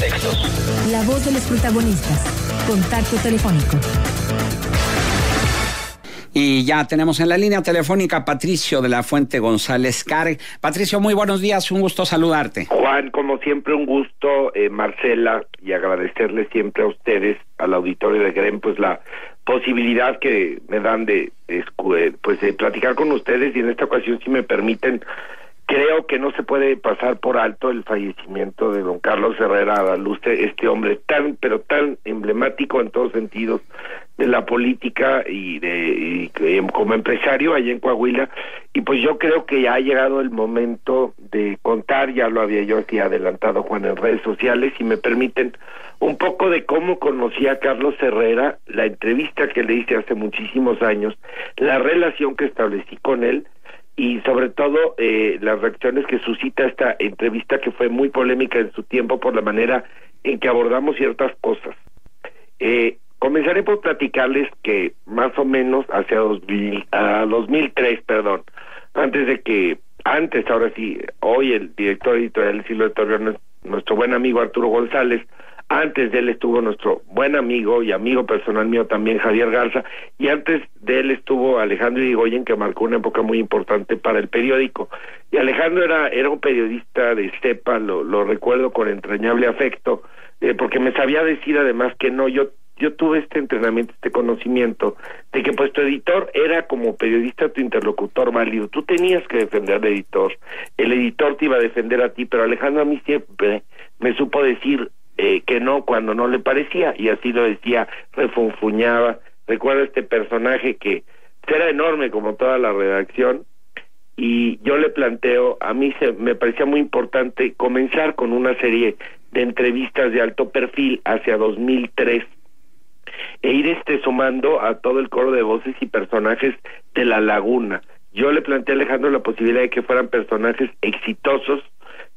contextos. La voz de los protagonistas. Contacto telefónico. Y ya tenemos en la línea telefónica a Patricio de la Fuente González Carg. Patricio, muy buenos días, un gusto saludarte. Juan, como siempre, un gusto, Marcela, y agradecerle siempre a ustedes, al auditorio de GREM, pues la posibilidad que me dan de platicar con ustedes, y en esta ocasión, si me permiten, creo que no se puede pasar por alto el fallecimiento de don Carlos Herrera Adaluste, este hombre tan, pero tan emblemático en todos sentidos de la política y como empresario allá en Coahuila. Y pues yo creo que ya ha llegado el momento de contar, ya lo había yo aquí adelantado, Juan, en redes sociales, si me permiten, un poco de cómo conocí a Carlos Herrera, la entrevista que le hice hace muchísimos años, la relación que establecí con él, y sobre todo las reacciones que suscita esta entrevista, que fue muy polémica en su tiempo por la manera en que abordamos ciertas cosas. Comenzaré por platicarles que más o menos hacia 2003, ahora sí, hoy el director editorial del Siglo de Torreón, nuestro buen amigo Arturo González. Antes de él estuvo nuestro buen amigo y amigo personal mío también, Javier Garza, y antes de él estuvo Alejandro Irigoyen, que marcó una época muy importante para el periódico. Y Alejandro era un periodista de cepa, lo recuerdo con entrañable afecto, porque me sabía decir además que no, yo tuve este entrenamiento, este conocimiento, de que pues tu editor era como periodista tu interlocutor válido, tú tenías que defender al editor, el editor te iba a defender a ti, pero Alejandro a mí siempre me supo decir que no cuando no le parecía, y así lo decía, refunfuñaba. Recuerdo este personaje que era enorme como toda la redacción, y yo le planteo, a mí me parecía muy importante comenzar con una serie de entrevistas de alto perfil hacia 2003, e ir sumando a todo el coro de voces y personajes de La Laguna. Yo le planteé a Alejandro la posibilidad de que fueran personajes exitosos.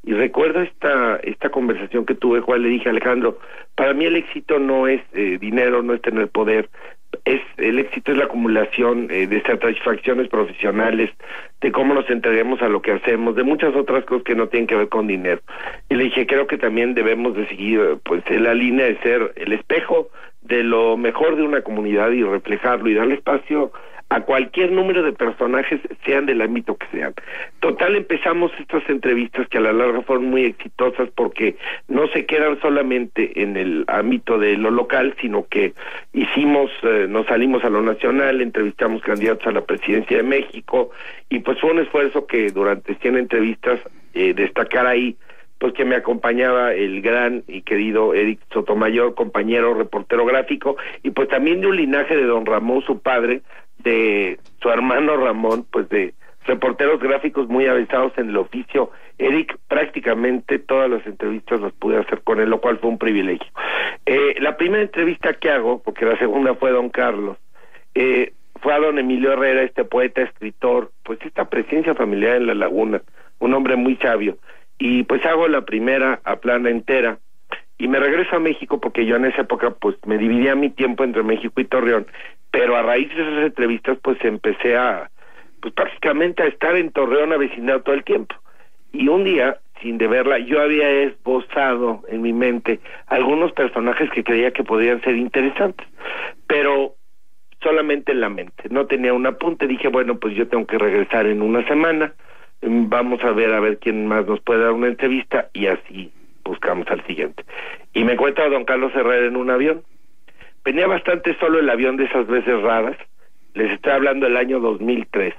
Y recuerdo esta conversación que tuve, Juan, le dije a Alejandro, para mí el éxito no es dinero, no es tener poder, el éxito es la acumulación de satisfacciones profesionales, de cómo nos entreguemos a lo que hacemos, de muchas otras cosas que no tienen que ver con dinero. Y le dije, creo que también debemos de seguir pues en la línea de ser el espejo de lo mejor de una comunidad y reflejarlo y darle espacio a cualquier número de personajes, sean del ámbito que sean. Total, empezamos estas entrevistas que a la larga fueron muy exitosas porque no se quedan solamente en el ámbito de lo local, sino que nos salimos a lo nacional, entrevistamos candidatos a la presidencia de México, y pues fue un esfuerzo que durante 100 entrevistas, destacar ahí, pues que me acompañaba el gran y querido Eric Sotomayor, compañero reportero gráfico, y pues también de un linaje de don Ramón, su padre, de su hermano Ramón, pues de reporteros gráficos muy avanzados en el oficio. Eric, prácticamente todas las entrevistas las pude hacer con él, lo cual fue un privilegio. La primera entrevista que hago, porque la segunda fue don Carlos, fue a don Emilio Herrera, este poeta, escritor, pues esta presencia familiar en La Laguna, un hombre muy sabio, y pues hago la primera a plana entera, y me regreso a México porque yo en esa época pues me dividía mi tiempo entre México y Torreón, pero a raíz de esas entrevistas pues empecé pues prácticamente a estar en Torreón avecinado todo el tiempo. Y un día, sin deberla, yo había esbozado en mi mente algunos personajes que creía que podrían ser interesantes, pero solamente en la mente, no tenía un apunte. Dije, bueno, pues yo tengo que regresar en una semana, vamos a ver quién más nos puede dar una entrevista, y así buscamos al siguiente. Y me encuentro a don Carlos Herrera en un avión. Venía bastante solo el avión, de esas veces raras, les estoy hablando del año 2003,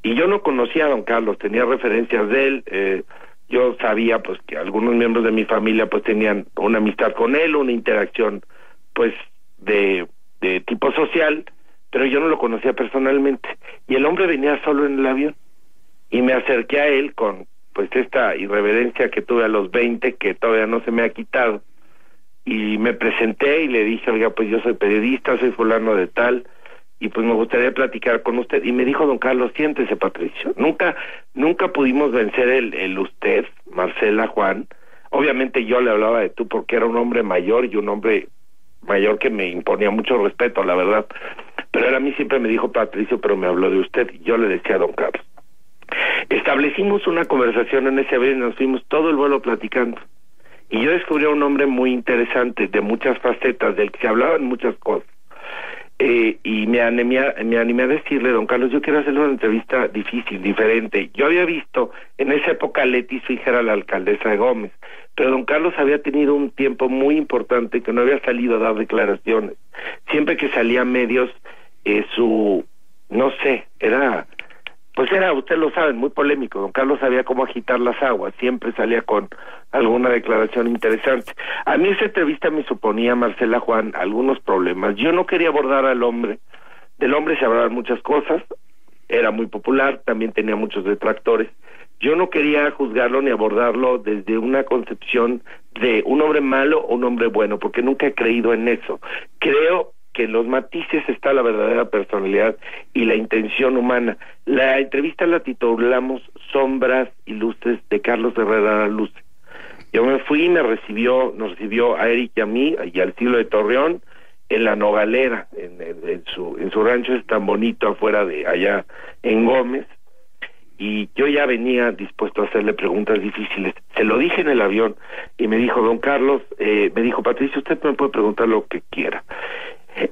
y yo no conocía a don Carlos, tenía referencias de él, yo sabía pues que algunos miembros de mi familia pues tenían una amistad con él, una interacción pues de tipo social, pero yo no lo conocía personalmente, y el hombre venía solo en el avión, y me acerqué a él con pues esta irreverencia que tuve a los 20, que todavía no se me ha quitado, y me presenté y le dije, oiga, pues yo soy periodista, soy fulano de tal, y pues me gustaría platicar con usted. Y me dijo, don Carlos, siéntese, Patricio. Nunca pudimos vencer el usted, Marcela, Juan. Obviamente yo le hablaba de tú porque era un hombre mayor, y un hombre mayor que me imponía mucho respeto, la verdad. Pero él a mí siempre me dijo Patricio, pero me habló de usted, y yo le decía a don Carlos. Establecimos una conversación en ese avión y nos fuimos todo el vuelo platicando. Y yo descubrí a un hombre muy interesante, de muchas facetas, del que se hablaban muchas cosas. Y me animé a decirle, don Carlos, yo quiero hacerle una entrevista difícil, diferente. Yo había visto en esa época a Leti, su hija era la alcaldesa de Gómez, pero don Carlos había tenido un tiempo muy importante que no había salido a dar declaraciones. Siempre que salía a medios, era, usted lo sabe, muy polémico. Don Carlos sabía cómo agitar las aguas, siempre salía con alguna declaración interesante. A mí esa entrevista me suponía, Marcela, Juan, algunos problemas. Yo no quería abordar al hombre. Del hombre se hablaban muchas cosas, era muy popular, también tenía muchos detractores. Yo no quería juzgarlo ni abordarlo desde una concepción de un hombre malo o un hombre bueno, porque nunca he creído en eso. Creo que en los matices está la verdadera personalidad y la intención humana. La entrevista la titulamos Sombras y Luces de Carlos Herrera Luce. Yo me fui y nos recibió a Eric y a mí y al Siglo de Torreón en la Nogalera, en su rancho es tan bonito afuera de allá en Gómez, y yo ya venía dispuesto a hacerle preguntas difíciles. Se lo dije en el avión y me dijo, don Carlos, me dijo, Patricio, usted me puede preguntar lo que quiera.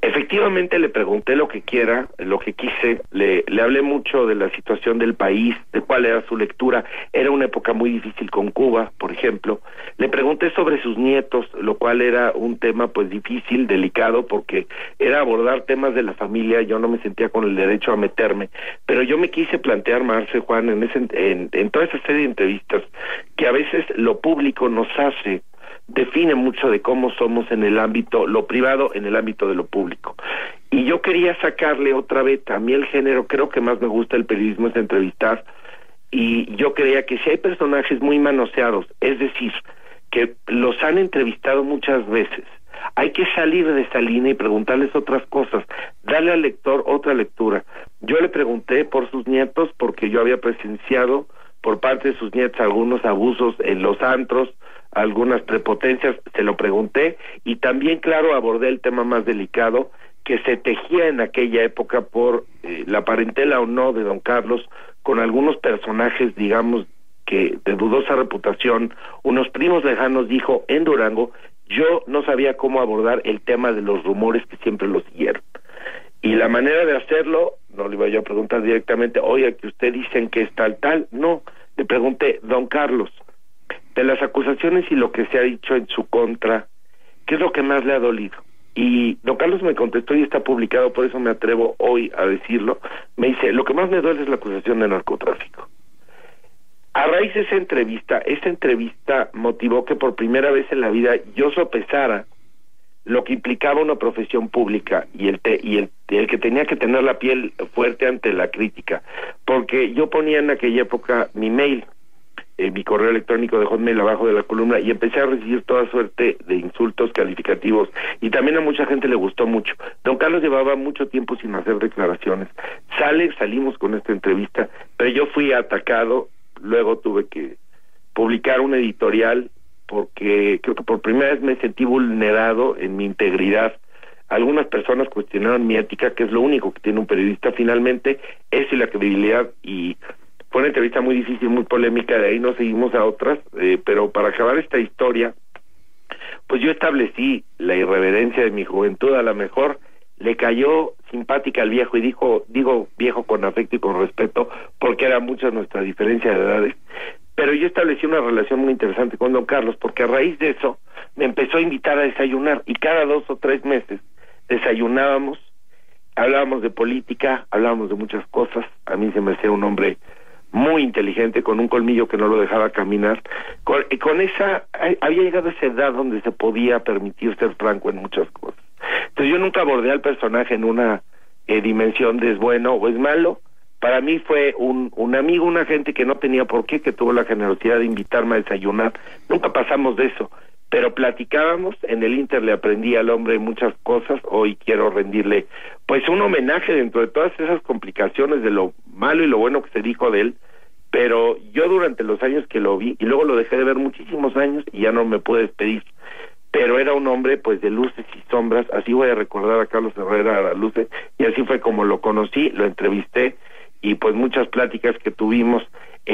Efectivamente le pregunté lo que quiera, lo que quise, le hablé mucho de la situación del país, de cuál era su lectura. Era una época muy difícil con Cuba, por ejemplo. Le pregunté sobre sus nietos, lo cual era un tema pues difícil, delicado, porque era abordar temas de la familia. Yo no me sentía con el derecho a meterme, pero yo me quise plantear, Marce, Juan, en toda esa serie de entrevistas, que a veces lo público nos define mucho de cómo somos en el ámbito, lo privado en el ámbito de lo público. Y yo quería sacarle otra vez, a mí el género, creo que más me gusta el periodismo es entrevistar, y yo creía que si hay personajes muy manoseados, es decir, que los han entrevistado muchas veces, hay que salir de esa línea y preguntarles otras cosas, darle al lector otra lectura. Yo le pregunté por sus nietos, porque yo había presenciado por parte de sus nietos algunos abusos en los antros, algunas prepotencias, se lo pregunté, y también, claro, abordé el tema más delicado que se tejía en aquella época por la parentela o no de don Carlos con algunos personajes, digamos, que de dudosa reputación, unos primos lejanos, dijo, en Durango. Yo no sabía cómo abordar el tema de los rumores que siempre lo siguieron. Y la manera de hacerlo, no le iba yo a preguntar directamente, oiga, que usted dicen que es tal, no, le pregunté, don Carlos, de las acusaciones y lo que se ha dicho en su contra, ¿qué es lo que más le ha dolido? Y don Carlos me contestó, y está publicado, por eso me atrevo hoy a decirlo, me dice, lo que más me duele es la acusación de narcotráfico. A raíz de esa entrevista motivó que por primera vez en la vida yo sopesara lo que implicaba una profesión pública y el que tenía que tener la piel fuerte ante la crítica, porque yo ponía en aquella época mi mail, mi correo electrónico de Hotmail abajo de la columna, y empecé a recibir toda suerte de insultos calificativos, y también a mucha gente le gustó mucho. Don Carlos llevaba mucho tiempo sin hacer declaraciones. Salimos con esta entrevista, pero yo fui atacado, luego tuve que publicar un editorial, porque creo que por primera vez me sentí vulnerado en mi integridad. Algunas personas cuestionaron mi ética, que es lo único que tiene un periodista finalmente, eso y la credibilidad, y fue una entrevista muy difícil, muy polémica, de ahí nos seguimos a otras, pero para acabar esta historia, pues yo establecí la irreverencia de mi juventud. A lo mejor le cayó simpática al viejo, y digo viejo con afecto y con respeto, porque era mucha nuestra diferencia de edades, pero yo establecí una relación muy interesante con don Carlos, porque a raíz de eso me empezó a invitar a desayunar, y cada 2 o 3 meses desayunábamos, hablábamos de política, hablábamos de muchas cosas. A mí se me hacía un hombre muy inteligente, con un colmillo que no lo dejaba caminar, había llegado a esa edad donde se podía permitir ser franco en muchas cosas. Entonces yo nunca abordé al personaje en una dimensión de es bueno o es malo. Para mí fue un amigo, una gente que no tenía por qué, que tuvo la generosidad de invitarme a desayunar. Nunca pasamos de eso, pero platicábamos. En el Inter le aprendí al hombre muchas cosas. Hoy quiero rendirle pues un homenaje dentro de todas esas complicaciones de lo malo y lo bueno que se dijo de él. Pero yo durante los años que lo vi, y luego lo dejé de ver muchísimos años y ya no me pude despedir, pero era un hombre pues de luces y sombras. Así voy a recordar a Carlos Herrera Luce, y así fue como lo conocí, lo entrevisté, y pues muchas pláticas que tuvimos.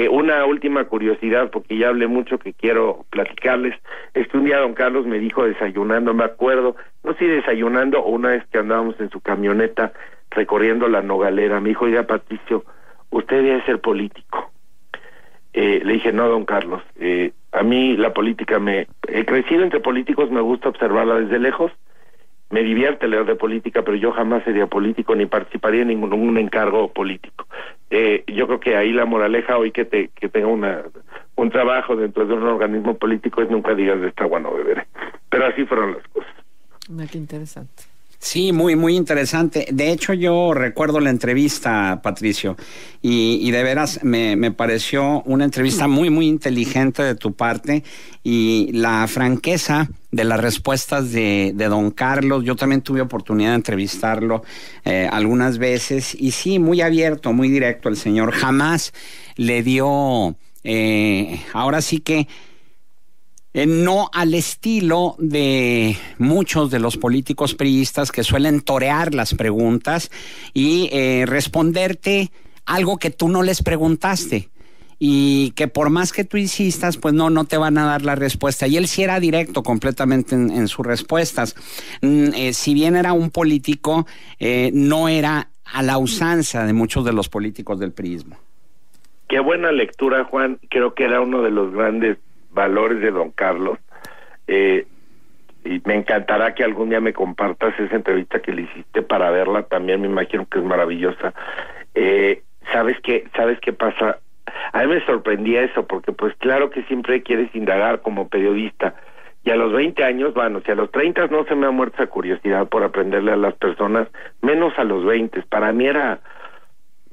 Una última curiosidad, porque ya hablé mucho, que quiero platicarles, es que un día don Carlos me dijo desayunando, me acuerdo, no sé si desayunando o una vez que andábamos en su camioneta recorriendo la Nogalera, me dijo: oiga, Patricio, usted debe ser político. Le dije: no, don Carlos, a mí la política he crecido entre políticos, me gusta observarla desde lejos, me divierte leer de política, pero yo jamás sería político ni participaría en ningún encargo político. Yo creo que ahí la moraleja hoy que tenga un trabajo dentro de un organismo político es nunca digas de esta agua no beberé. Pero así fueron las cosas. Qué interesante. Sí, muy, muy interesante. De hecho, yo recuerdo la entrevista, Patricio, y de veras me pareció una entrevista muy, muy inteligente de tu parte, y la franqueza de las respuestas de don Carlos. Yo también tuve oportunidad de entrevistarlo algunas veces, y sí, muy abierto, muy directo el señor. Jamás le dio, ahora sí que, no al estilo de muchos de los políticos priistas que suelen torear las preguntas y responderte algo que tú no les preguntaste, y que por más que tú insistas, pues no te van a dar la respuesta. Y él sí era directo completamente en sus respuestas. Si bien era un político, no era a la usanza de muchos de los políticos del priismo. Qué buena lectura, Juan. Creo que era uno de los grandes valores de don Carlos, y me encantará que algún día me compartas esa entrevista que le hiciste para verla también. Me imagino que es maravillosa. ¿Sabes qué pasa? A mí me sorprendía eso, porque pues claro que siempre quieres indagar como periodista, y a los 20 años, bueno, si a los 30 no se me ha muerto esa curiosidad por aprenderle a las personas, menos a los 20. Para mí era,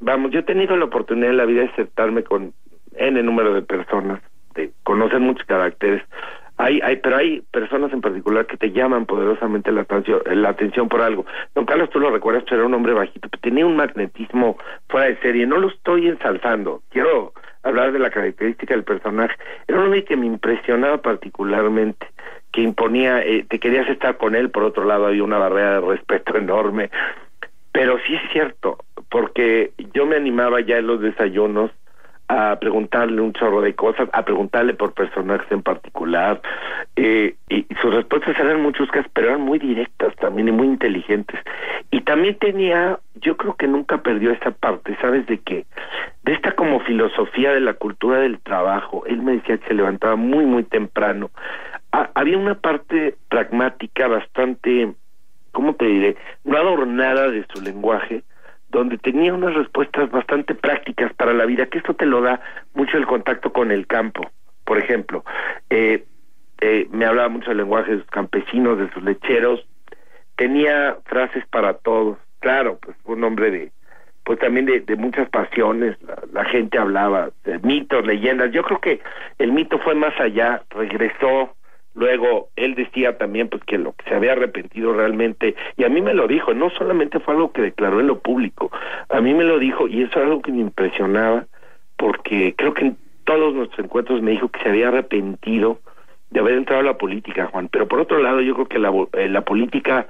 vamos, yo he tenido la oportunidad en la vida de sentarme con N número de personas, de conocer muchos caracteres. Pero hay personas en particular que te llaman poderosamente la atención por algo. Don Carlos, tú lo recuerdas, pero era un hombre bajito, pero tenía un magnetismo fuera de serie. No lo estoy ensalzando, quiero hablar de la característica del personaje. Era un hombre que me impresionaba particularmente, que imponía, te querías estar con él. Por otro lado, había una barrera de respeto enorme. Pero sí es cierto, porque yo me animaba ya en los desayunos a preguntarle un chorro de cosas, a preguntarle por personajes en particular, y sus respuestas eran muy chuscas, pero eran muy directas también y muy inteligentes. Y también tenía, yo creo que nunca perdió esta parte, ¿sabes de qué? De esta como filosofía de la cultura del trabajo. Él me decía que se levantaba muy, muy temprano. Había una parte pragmática bastante, ¿cómo te diré?, no adornada de su lenguaje, donde tenía unas respuestas bastante prácticas para la vida, que esto te lo da mucho el contacto con el campo. Por ejemplo, me hablaba mucho del lenguaje de sus campesinos, de sus lecheros, tenía frases para todos. Claro, pues fue un hombre pues también de muchas pasiones. La gente hablaba de mitos, leyendas. Yo creo que el mito fue más allá, regresó. Luego, él decía también pues que lo que se había arrepentido realmente, y a mí me lo dijo, no solamente fue algo que declaró en lo público, a mí me lo dijo, y eso es algo que me impresionaba, porque creo que en todos nuestros encuentros me dijo que se había arrepentido de haber entrado a la política, Juan. Pero por otro lado, yo creo que la política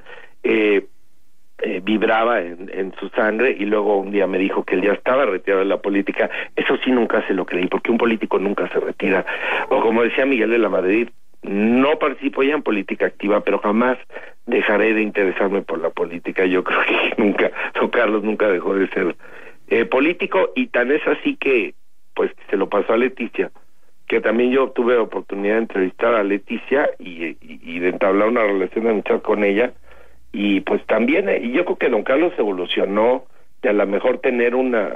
vibraba en su sangre, y luego un día me dijo que él ya estaba retirado de la política. Eso sí nunca se lo creí, porque un político nunca se retira. O como decía Miguel de la Madrid, no participo ya en política activa, pero jamás dejaré de interesarme por la política. Yo creo que nunca, don Carlos nunca dejó de ser político, y tan es así que pues se lo pasó a Leticia, que también yo tuve oportunidad de entrevistar a Leticia y de entablar una relación de amistad con ella, y pues también, y yo creo que don Carlos evolucionó de a lo mejor tener una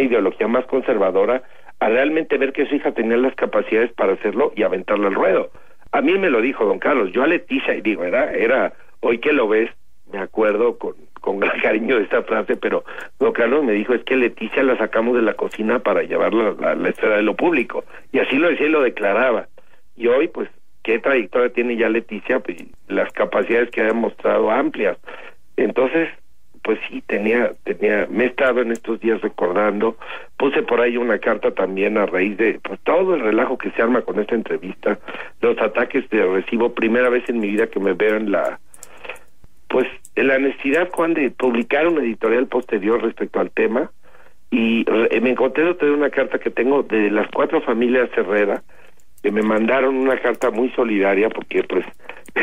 ideología más conservadora a realmente ver que su hija tenía las capacidades para hacerlo y aventarla al ruedo. A mí me lo dijo don Carlos. Yo a Leticia, y digo, era hoy que lo ves, me acuerdo con gran cariño de esta frase, pero don Carlos me dijo, es que Leticia la sacamos de la cocina para llevarla a la esfera de lo público, y así lo decía y lo declaraba. Y hoy, pues, ¿qué trayectoria tiene ya Leticia? Pues las capacidades que ha demostrado amplias. Entonces, pues sí, me he estado en estos días recordando, puse por ahí una carta también a raíz de pues todo el relajo que se arma con esta entrevista, los ataques de recibo, primera vez en mi vida que me veo en la necesidad, Juan, de publicar una editorial posterior respecto al tema, y me encontré otra vez una carta que tengo de las 4 familias Herrera, que me mandaron una carta muy solidaria, porque pues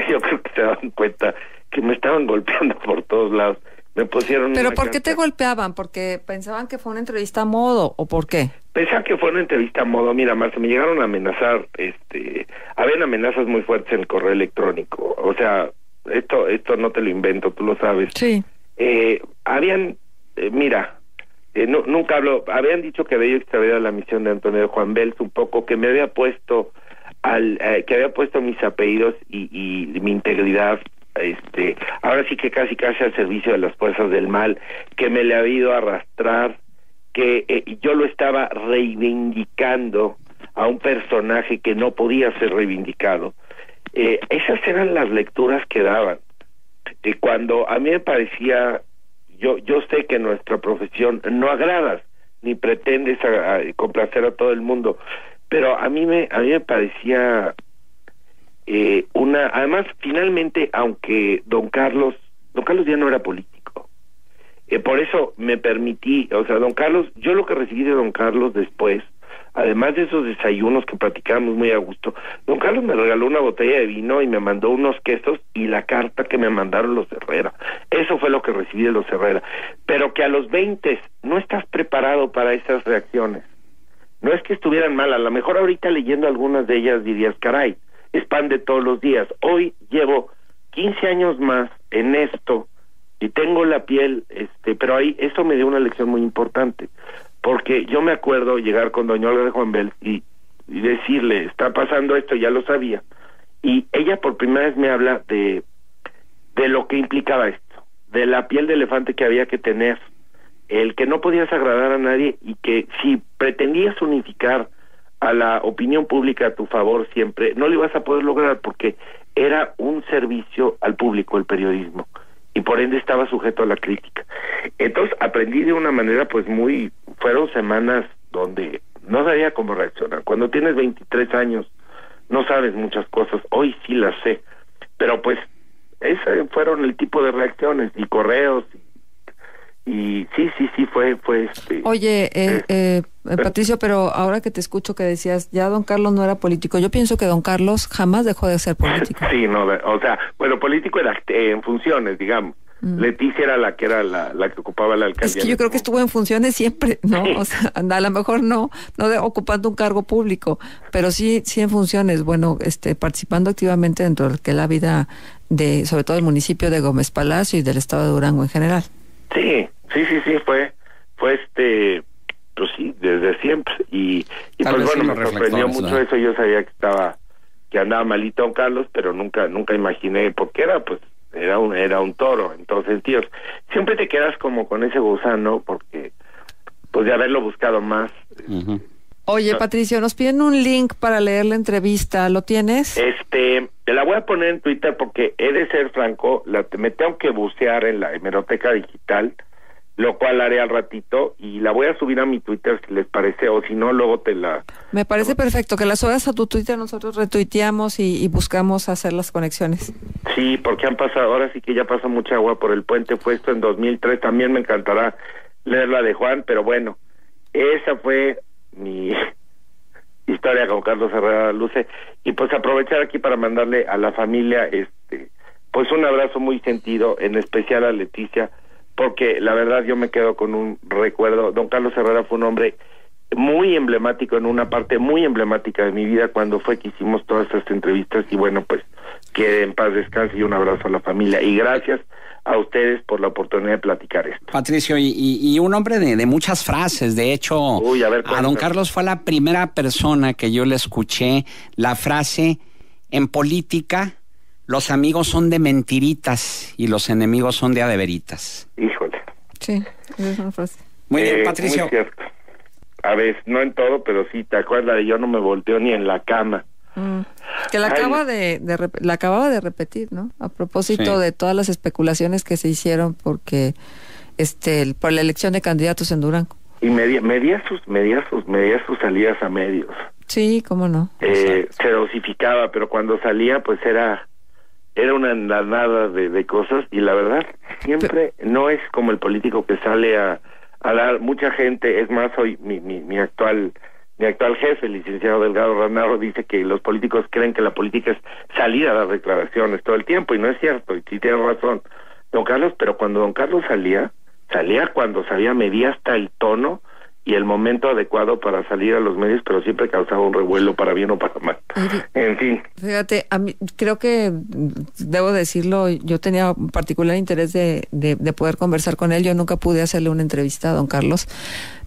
yo creo que se daban cuenta que me estaban golpeando por todos lados. Me pusieron ¿Pero una por qué carta. te golpeaban? ¿Porque pensaban que fue una entrevista a modo o por qué? Pensaban que fue una entrevista a modo. Mira, Marta, me llegaron a amenazar, habían amenazas muy fuertes en el correo electrónico. O sea, esto no te lo invento, tú lo sabes. Sí. Nunca hablo, habían dicho que había extraviado la misión de Antonio de Juan Bels, un poco, que me había puesto que había puesto mis apellidos y mi integridad, ahora sí que casi al servicio de las fuerzas del mal, que me le había ido a arrastrar, que yo lo estaba reivindicando a un personaje que no podía ser reivindicado. Esas eran las lecturas que daban. Cuando a mí me parecía, yo sé que nuestra profesión no agradas ni pretendes complacer a todo el mundo, pero a mí me parecía además, finalmente, aunque don Carlos ya no era político, por eso me permití, o sea, don Carlos, yo lo que recibí de don Carlos después, además de esos desayunos que platicábamos muy a gusto, don Carlos me regaló una botella de vino y me mandó unos quesos y la carta que me mandaron los Herrera. Eso fue lo que recibí de los Herrera. Pero que a los 20 no estás preparado para esas reacciones. No es que estuvieran mal, a lo mejor ahorita leyendo algunas de ellas dirías, caray, es pan de todos los días. Hoy llevo 15 años más en esto y tengo la piel, pero ahí eso me dio una lección muy importante, porque yo me acuerdo llegar con doña Olga de Juan Bels y decirle, está pasando esto, ya lo sabía, y ella por primera vez me habla de lo que implicaba esto, de la piel de elefante que había que tener, el que no podías agradar a nadie y que si pretendías unificar a la opinión pública a tu favor siempre, no lo ibas a poder lograr porque era un servicio al público el periodismo y por ende estaba sujeto a la crítica. Entonces aprendí de una manera pues fueron semanas donde no sabía cómo reaccionar. Cuando tienes 23 años no sabes muchas cosas, hoy sí las sé, pero pues esas fueron el tipo de reacciones y correos y sí fue Oye, Patricio, pero ahora que te escucho que decías, ya don Carlos no era político, yo pienso que don Carlos jamás dejó de ser político. Sí, no, o sea, bueno, político era en funciones, digamos. Leticia era la que ocupaba la alcaldía. Es que yo creo que estuvo en funciones siempre, ¿no? Sí. O sea, a lo mejor no ocupando un cargo público, pero sí en funciones, bueno, participando activamente dentro de la vida sobre todo del municipio de Gómez Palacio y del estado de Durango en general. Sí, fue pues sí, desde siempre y pues bueno, me sorprendió mucho, ¿no? Eso yo sabía que andaba malito don Carlos, pero nunca imaginé por qué era un toro en todos sentidos. Siempre te quedas como con ese gusano porque pues de haberlo buscado más. Uh-huh. Oye, Patricio, nos piden un link para leer la entrevista, ¿lo tienes? Te la voy a poner en Twitter porque he de ser franco, me tengo que bucear en la hemeroteca digital, lo cual haré al ratito y la voy a subir a mi Twitter si les parece, o si no luego Me parece perfecto, que la subas a tu Twitter, nosotros retuiteamos y buscamos hacer las conexiones. Sí, porque ahora sí que ya pasó mucha agua por el puente, fue esto en 2003, también me encantará leer la de Juan, pero bueno, esa fue mi historia con Carlos Herrera Luce, y pues aprovechar aquí para mandarle a la familia pues un abrazo muy sentido, en especial a Leticia, porque la verdad yo me quedo con un recuerdo. Don Carlos Herrera fue un hombre muy emblemático, en una parte muy emblemática de mi vida, cuando fue que hicimos todas estas entrevistas, y bueno, pues que en paz descanse y un abrazo a la familia, y gracias a ustedes por la oportunidad de platicar esto. Patricio, y un hombre de muchas frases, de hecho, a don Carlos fue la primera persona que yo le escuché la frase: en política los amigos son de mentiritas y los enemigos son de a de veritas. Híjole. Sí, esa es una frase. Muy bien, Patricio. Muy cierto. A veces, no en todo, pero sí, ¿te acuerdas de yo no me volteo ni en la cama? Que la acababa de repetir, ¿no? A propósito de todas las especulaciones que se hicieron porque por la elección de candidatos en Durango. Y medía sus salidas a medios. Sí, cómo no. Se dosificaba, pero cuando salía pues era una andanada de cosas, y la verdad siempre no es como el político que sale a mucha gente, es más, hoy mi actual jefe, el licenciado Delgado Ranaro, dice que los políticos creen que la política es salir a dar declaraciones todo el tiempo, y no es cierto, y sí tiene razón don Carlos, pero cuando don Carlos salía cuando sabía, medía hasta el tono y el momento adecuado para salir a los medios, pero siempre causaba un revuelo para bien o para mal. En fin. Fíjate, a mí creo que, debo decirlo, yo tenía un particular interés de poder conversar con él. Yo nunca pude hacerle una entrevista a don Carlos,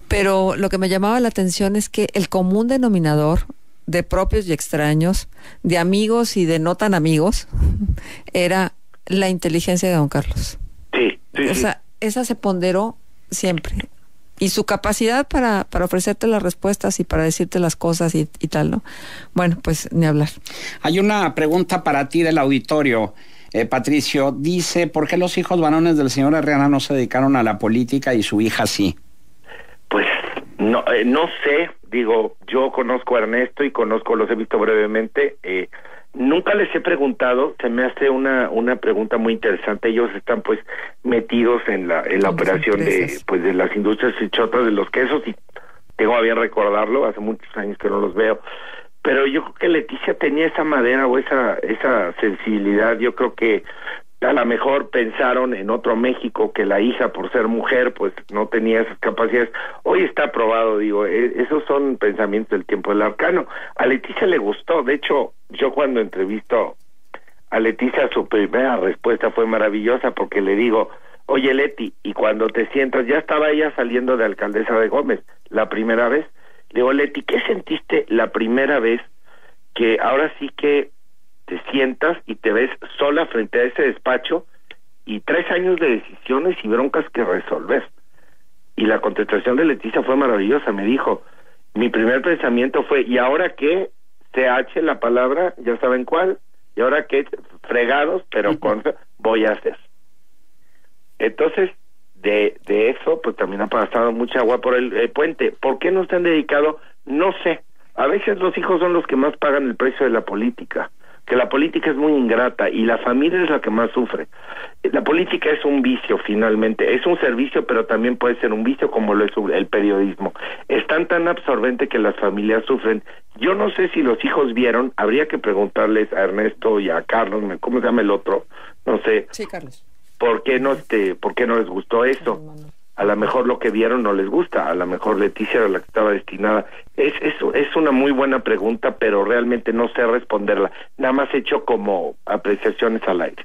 pero lo que me llamaba la atención es que el común denominador de propios y extraños, de amigos y de no tan amigos, era la inteligencia de don Carlos. Sí. O sea, esa se ponderó siempre. Y su capacidad para ofrecerte las respuestas y para decirte las cosas y tal, ¿no? Bueno, pues ni hablar. Hay una pregunta para ti del auditorio, Patricio. Dice, ¿por qué los hijos varones del señor Herrera no se dedicaron a la política y su hija sí? Pues no sé, digo, yo conozco a Ernesto y los he visto brevemente, nunca les he preguntado, se me hace una pregunta muy interesante. Ellos están pues metidos en la operación de las industrias chichotas de los quesos, y tengo a bien recordarlo, hace muchos años que no los veo, pero yo creo que Leticia tenía esa madera o esa sensibilidad. Yo creo que a lo mejor pensaron en otro México, que la hija, por ser mujer, pues no tenía esas capacidades. Hoy está probado, digo, esos son pensamientos del tiempo del arcano. A Leticia le gustó. De hecho, yo cuando entrevisto a Leticia, su primera respuesta fue maravillosa, porque le digo, oye Leti, y cuando te sientas, ya estaba ella saliendo de alcaldesa de Gómez la primera vez, le digo, Leti, ¿qué sentiste la primera vez que ahora sí que te sientas y te ves sola frente a ese despacho y 3 años de decisiones y broncas que resolver? Y la contestación de Leticia fue maravillosa. Me dijo, mi primer pensamiento fue, ¿y ahora qué? CH la palabra, ya saben cuál, y ahora qué, fregados, pero con voy a hacer. Entonces, de eso, pues también ha pasado mucha agua por el puente. ¿Por qué no se han dedicado? No sé. A veces los hijos son los que más pagan el precio de la política, que la política es muy ingrata y la familia es la que más sufre. La política es un vicio, finalmente, es un servicio, pero también puede ser un vicio, como lo es el periodismo. Es tan absorbente que las familias sufren. Yo no sé si los hijos vieron, habría que preguntarles a Ernesto y a Carlos, ¿cómo se llama el otro? No sé. Sí, Carlos. ¿Por qué no les gustó eso? A lo mejor lo que vieron no les gusta, a lo mejor Leticia era la que estaba destinada. Es una muy buena pregunta, pero realmente no sé responderla. Nada más he hecho como apreciaciones al aire.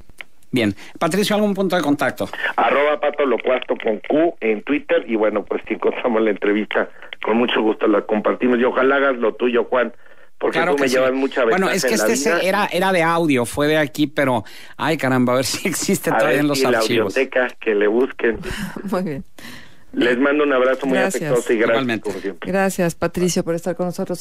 Bien. Patricio, ¿algún punto de contacto? @PatoLocuasto con Q en Twitter, y bueno, pues si encontramos la entrevista, con mucho gusto la compartimos, y ojalá hagas lo tuyo, Juan, porque claro, tú me llevas mucha ventaja. Bueno, es que era de audio, fue de aquí, pero ay caramba, a ver si existe todavía en los archivos. La biblioteca, que le busquen. Muy bien. Les mando un abrazo muy afectuoso y gracias. Igualmente. Gracias, Patricio, por estar con nosotros.